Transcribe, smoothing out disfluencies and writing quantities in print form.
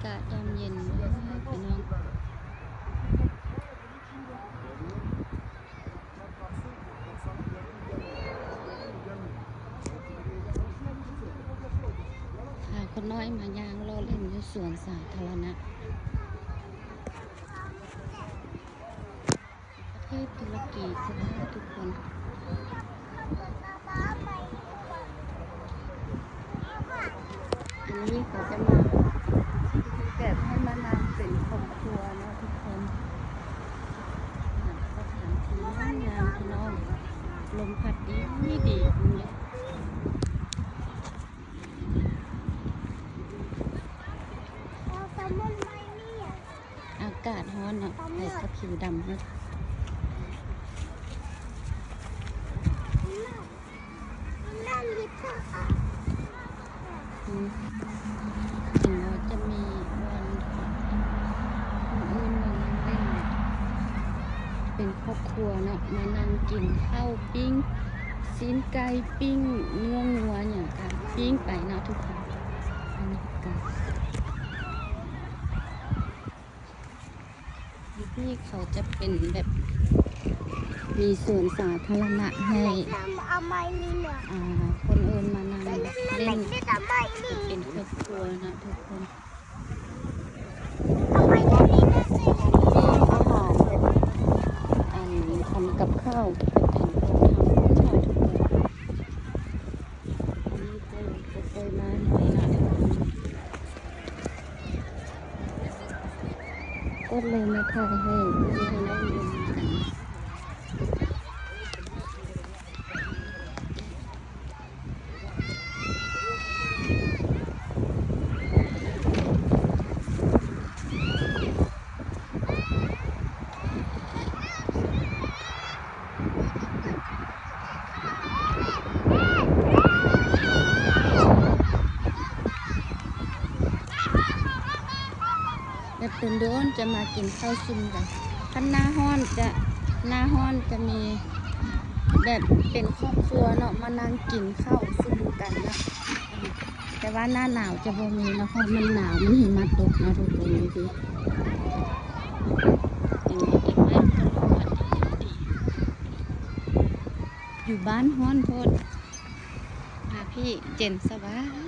ากาศยามเย็นพี่น้องพาคนน้อยมายางรอเล่นอยู่สวนสาธารณะประเทศตุรกีใช่ไหมทุกคนอันนี้เขาจะมาแบบให้มานำเป็นครอบครัวนะทุกคนสถานที่งามงามพี่น้องลมพัดดีดีเลยอากาศร้อนเนาะใส่ผ้าผิวดำนะเห็นว่าจะมีวันอื่นมานั่งเล่นเป็นครอบครัวเนาะมานั่งกินข้าวปิ้งซีนไก่ปิ้งเนื้องัวอย่างกันปิ้งไปเนาะทุกคนอันนี้กันที่เขาจะเป็นแบบมีสวนสาธารณะให้คนเอินมานั่งเล่นเป็นครอบครัวนะทุกคนอาหารแบบทำกับข้าวเป็นโรงทำข้าวทุกคนอันนี้ก็เคยมาหน่อยนะก็เลยมาถ่ายให้น้องดูกันแบบเป็นโดนจะมากินข้าวซุ่มกันถ้าหน้าห้อนจะมีแบบเป็นครอบครัวเนาะมานั่งกินข้าวซุ่มกันนะแต่ว่าหน้าหนาวจะบ่มีนะเพราะมันหนาวมันหิมะตกนะทุกคนนี่คืออย่างนี้เด็กแม่ก็ลงมาดีอยู่บ้านห้อนโพดพาพี่เจนสบาย